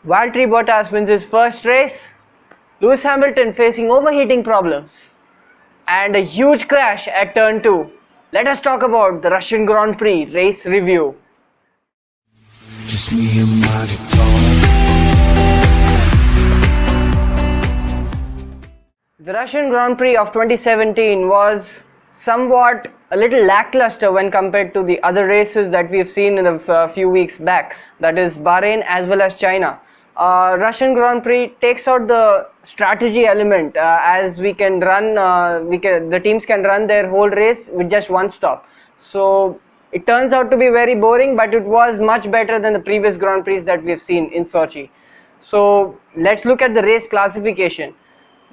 Valtteri Bottas wins his first race, Lewis Hamilton facing overheating problems, and a huge crash at turn 2. Let us talk about the Russian Grand Prix race review. Just me and my guitar. The Russian Grand Prix of 2017 was somewhat a little lackluster when compared to the other races that we've seen in a few weeks back, that is Bahrain as well as China. Russian Grand Prix takes out the strategy element, as we can run, the teams can run their whole race with just one stop. So it turns out to be very boring, but it was much better than the previous Grand Prix that we've seen in Sochi. So let's look at the race classification.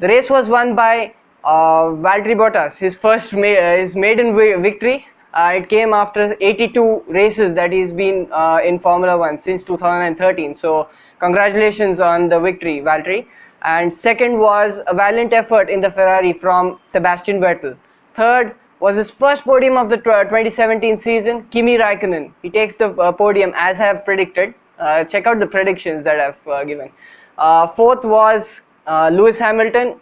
The race was won by Valtteri Bottas, his maiden victory. It came after 82 races that he's been in Formula 1 since 2013. So congratulations on the victory, Valtteri. And second was a valiant effort in the Ferrari from Sebastian Vettel. Third was his first podium of the 2017 season, Kimi Raikkonen. He takes the podium as I have predicted. Check out the predictions that I've given. Fourth was Lewis Hamilton.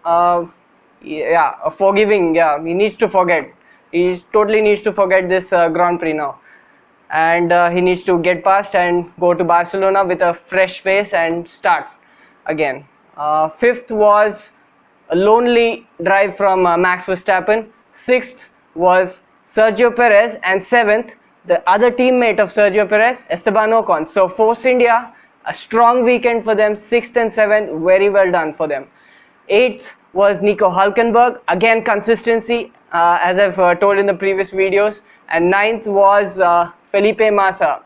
Forgiving. Yeah, he needs to forget. He totally needs to forget this Grand Prix now. And he needs to get past and go to Barcelona with a fresh face and start again. Fifth was a lonely drive from Max Verstappen. Sixth was Sergio Perez, and seventh, the other teammate of Sergio Perez, Esteban Ocon. So Force India, a strong weekend for them. Sixth and seventh, very well done for them. Eighth was Nico Hülkenberg, again consistency, as I've told in the previous videos. And ninth was Felipe Massa.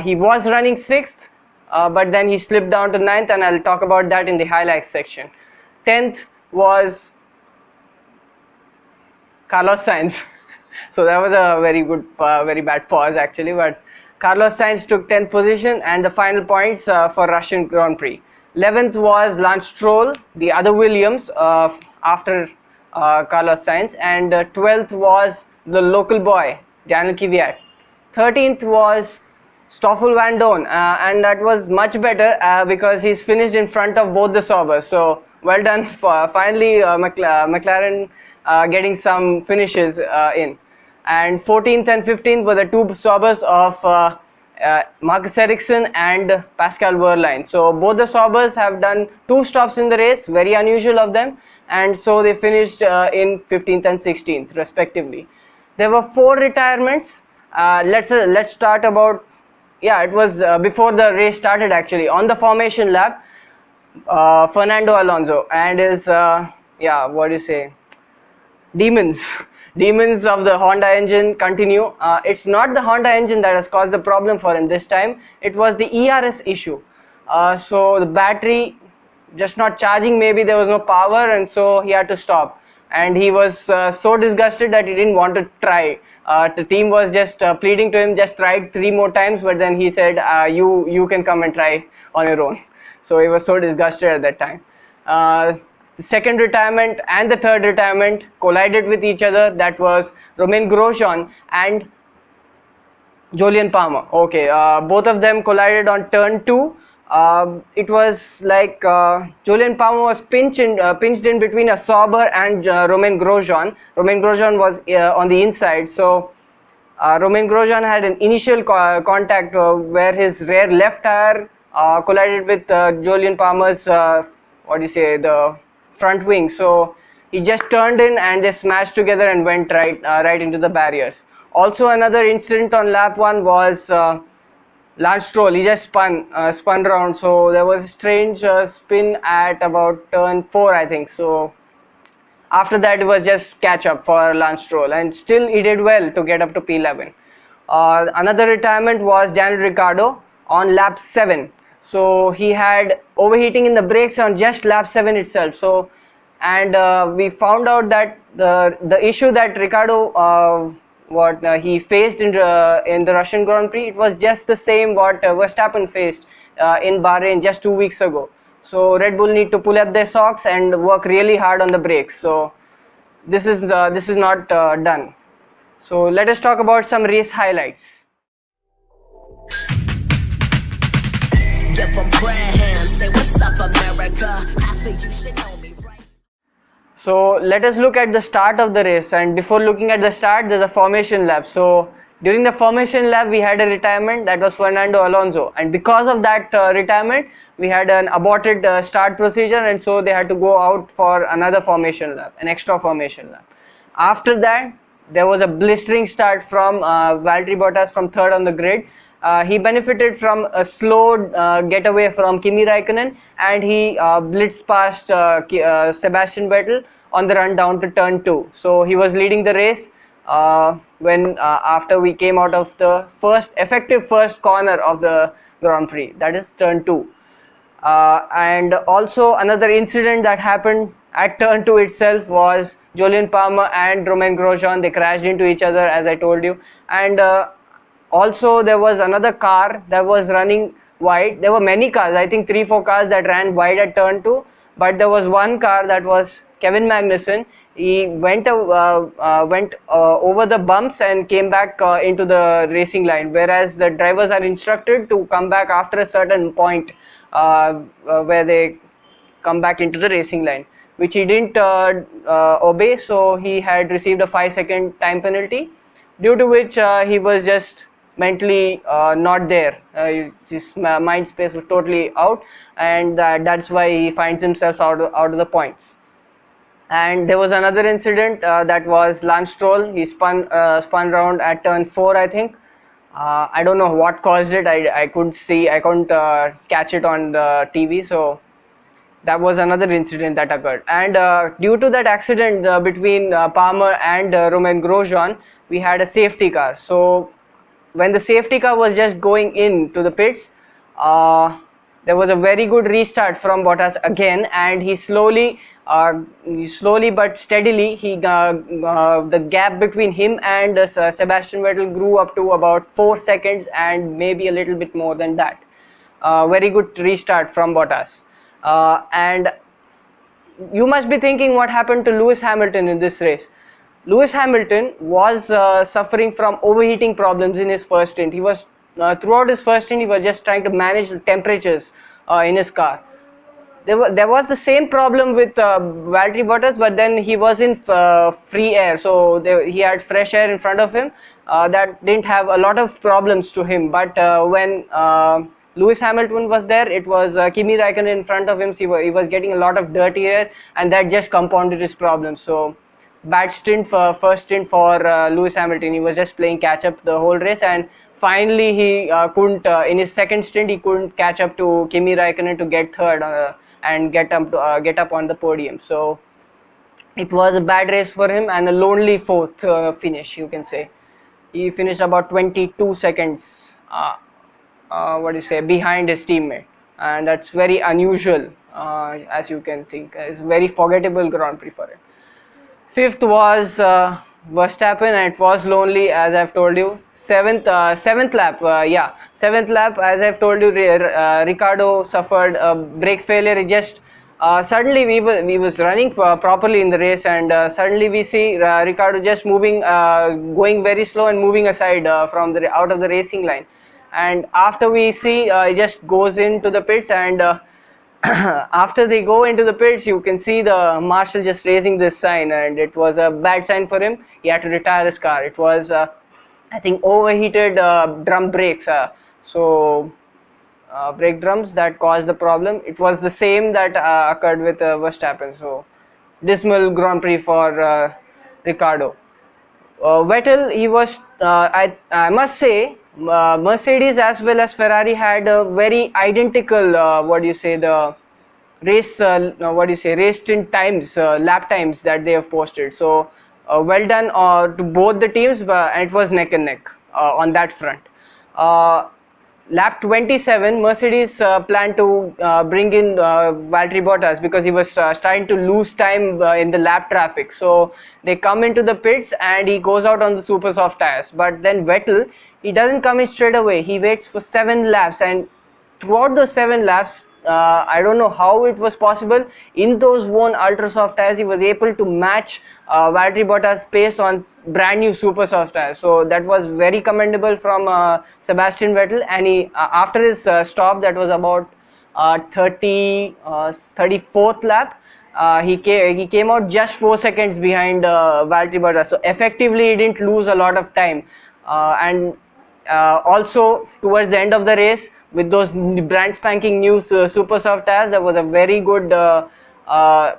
He was running sixth, but then he slipped down to ninth, and I'll talk about that in the highlights section. 10th was Carlos Sainz. So that was a very good, very bad pause actually, but Carlos Sainz took 10th position, and the final points for Russian Grand Prix. 11th was Lance Stroll, the other Williams after Carlos Sainz, and 12th was the local boy, Daniel Kvyat. 13th was Stoffel Van Dorn, and that was much better because he's finished in front of both the Saubers. So well done for finally McLaren getting some finishes in. And 14th and 15th were the two Saubers of Marcus Ericsson and Pascal Wehrlein. So both the Saubers have done 2 stops in the race, very unusual of them, and so they finished in 15th and 16th respectively. There were 4 retirements. Let's start about, it was before the race started actually. On the formation lap, Fernando Alonso and his demons of the Honda engine continue. It's not the Honda engine that has caused the problem for him this time. It was the ERS issue. So the battery just not charging, maybe there was no power, and so he had to stop. And he was so disgusted that he didn't want to try. The team was just pleading to him, just try it 3 more times, but then he said, you can come and try on your own. So he was so disgusted at that time. The second retirement and the third retirement collided with each other. That was Romain Grosjean and Jolyon Palmer. Okay, both of them collided on turn 2. It was like Jolyon Palmer was pinched in between a Sauber and Romain Grosjean. Romain Grosjean was on the inside, so Romain Grosjean had an initial contact where his rear left tire collided with Jolyon Palmer's the front wing. So he just turned in and they smashed together and went right into the barriers. Also another incident on lap 1 was Lance Stroll. He just spun around, so there was a strange spin at about turn 4, I think. So after that it was just catch up for Lance Stroll, and still he did well to get up to P11. Another retirement was Daniel Ricciardo on lap 7. So he had overheating in the brakes on just lap 7 itself. So and we found out that the issue that Ricciardo he faced in the Russian Grand Prix, it was just the same what Verstappen faced in Bahrain just 2 weeks ago. So Red Bull need to pull up their socks and work really hard on the brakes. So this is not done. So let us talk about some race highlights. Give them prayer hands, say what's up America. Half of you should know me, right? So let us look at the start of the race, and before looking at the start, there's a formation lap. So during the formation lap, we had a retirement, that was Fernando Alonso, and because of that retirement, we had an aborted start procedure, and so they had to go out for another formation lap, an extra formation lap. After that, there was a blistering start from Valtteri Bottas from third on the grid. He benefited from a slow getaway from Kimi Raikkonen, and he blitzed past Sebastian Vettel on the run down to turn 2. So he was leading the race when after we came out of the effective first corner of the Grand Prix, that is turn 2. And also another incident that happened at turn 2 itself was Jolyon Palmer and Romain Grosjean. They crashed into each other, as I told you, and also there was another car that was running wide. There were many cars, I think 3-4 cars that ran wide at turn 2, but there was one car, that was Kevin Magnussen. He went over the bumps and came back into the racing line, whereas the drivers are instructed to come back after a certain point where they come back into the racing line, which he didn't obey. So he had received a 5-second time penalty, due to which he was just mentally not there. His mind space was totally out, and that's why he finds himself out of the points. And there was another incident, that was Lance Stroll. He spun around at turn 4, I think. I don't know what caused it. I couldn't catch it on the TV. So that was another incident that occurred. And due to that accident between Palmer and Romain Grosjean, we had a safety car. So when the safety car was just going into the pits, there was a very good restart from Bottas again, and he slowly but steadily, the gap between him and Sebastian Vettel grew up to about 4 seconds, and maybe a little bit more than that. Very good restart from Bottas. And you must be thinking, what happened to Lewis Hamilton in this race? Lewis Hamilton was suffering from overheating problems in his first stint. He was throughout his first stint, he was just trying to manage the temperatures in his car. There was the same problem with Valtteri Bottas, but then he was in free air, so he had fresh air in front of him. That didn't have a lot of problems to him. But when Lewis Hamilton was there, it was Kimi Raikkonen in front of him. So he was getting a lot of dirty air, and that just compounded his problems. So bad first stint for Lewis Hamilton. He was just playing catch up the whole race, and finally he couldn't. In his second stint, he couldn't catch up to Kimi Raikkonen to get third and get up on the podium. So it was a bad race for him, and a lonely fourth finish, you can say. He finished about 22 seconds behind his teammate, and that's very unusual, as you can think. It's a very forgettable Grand Prix for him. Fifth was Verstappen, and it was lonely, as I've told you. Seventh lap, seventh lap, as I've told you, Ricciardo suffered a brake failure. It just suddenly we was running properly in the race, and suddenly we see Ricciardo just moving, going very slow and moving aside from out of the racing line. And after we see, he just goes into the pits, and after they go into the pits, you can see the marshal just raising this sign, and it was a bad sign for him. He had to retire his car. It was, I think, overheated drum brakes. Brake drums that caused the problem. It was the same that occurred with Verstappen. So dismal Grand Prix for Ricciardo. Vettel, he was, I must say, Mercedes as well as Ferrari had a very identical the race stint times, lap times that they have posted. So well done to both the teams, and it was neck and neck on that front. Lap 27, Mercedes planned to bring in Valtteri Bottas because he was starting to lose time in the lap traffic. So they come into the pits, and he goes out on the super soft tires. But then Vettel, he doesn't come in straight away. He waits for 7 laps, and throughout those 7 laps, I don't know how it was possible. In those worn ultra soft tires, he was able to match Valtteri Bottas' pace on brand new super soft tires. So that was very commendable from Sebastian Vettel. And he after his stop, that was about 34th lap. He came out just 4 seconds behind Valtteri Bottas. So effectively, he didn't lose a lot of time. And also towards the end of the race, with those brand spanking new super soft tires, there was a very good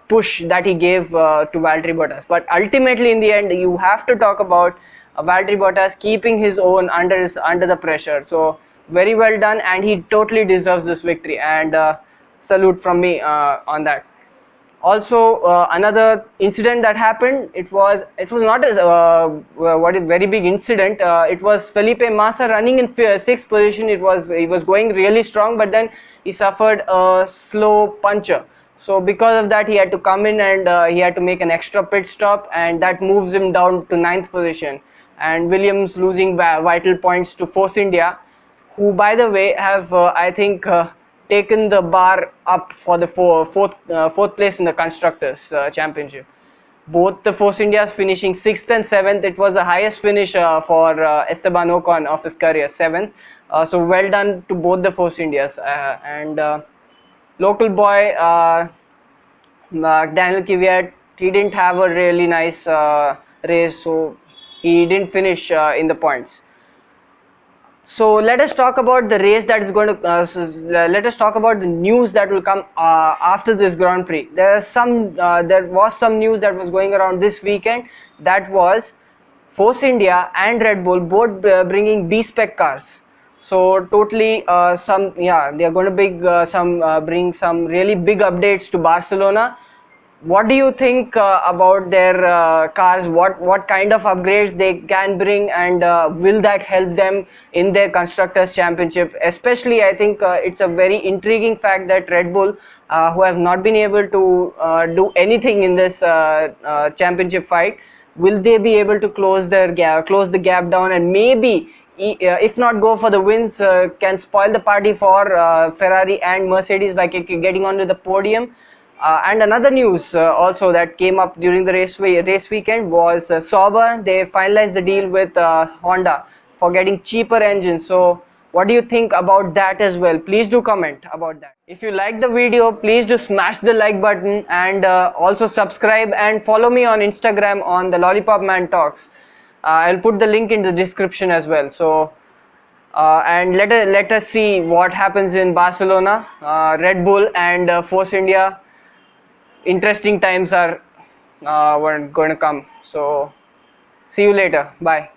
push that he gave to Valtteri Bottas. But ultimately, in the end, you have to talk about Valtteri Bottas keeping his own under the pressure. So very well done, and he totally deserves this victory. And salute from me on that. Also, another incident that happened, it was not a very big incident. It was Felipe Massa running in sixth position. He was going really strong, but then he suffered a slow puncture. So because of that, he had to come in, and he had to make an extra pit stop, and that moves him down to ninth position. And Williams losing vital points to Force India, who by the way have I think taken the bar up for the fourth place in the constructors championship. Both the Force Indias finishing 6th and 7th. It was the highest finish for Esteban Ocon of his career, 7th. So well done to both the Force Indias. And local boy Daniel Kvyat, he didn't have a really nice race, so he didn't finish in the points. So let us talk about the race that is going to. Let us talk about the news that will come after this Grand Prix. There was some news that was going around this weekend. That was Force India and Red Bull both bringing B-spec cars. So totally, they are going to bring some really big updates to Barcelona. What do you think about their cars? What kind of upgrades they can bring, and will that help them in their constructors championship? Especially, I think it's a very intriguing fact that Red Bull, who have not been able to do anything in this championship fight, will they be able to close the gap down, and maybe if not go for the wins, can spoil the party for Ferrari and Mercedes by getting onto the podium? And another news also that came up during the race weekend was Sauber. They finalized the deal with Honda for getting cheaper engines. So what do you think about that as well? Please do comment about that. If you like the video, please do smash the like button, and also subscribe and follow me on Instagram on the Lollipop Man Talks. I'll put the link in the description as well. So and let us see what happens in Barcelona. Red Bull and Force India. Interesting times are going to come. So see you later. Bye.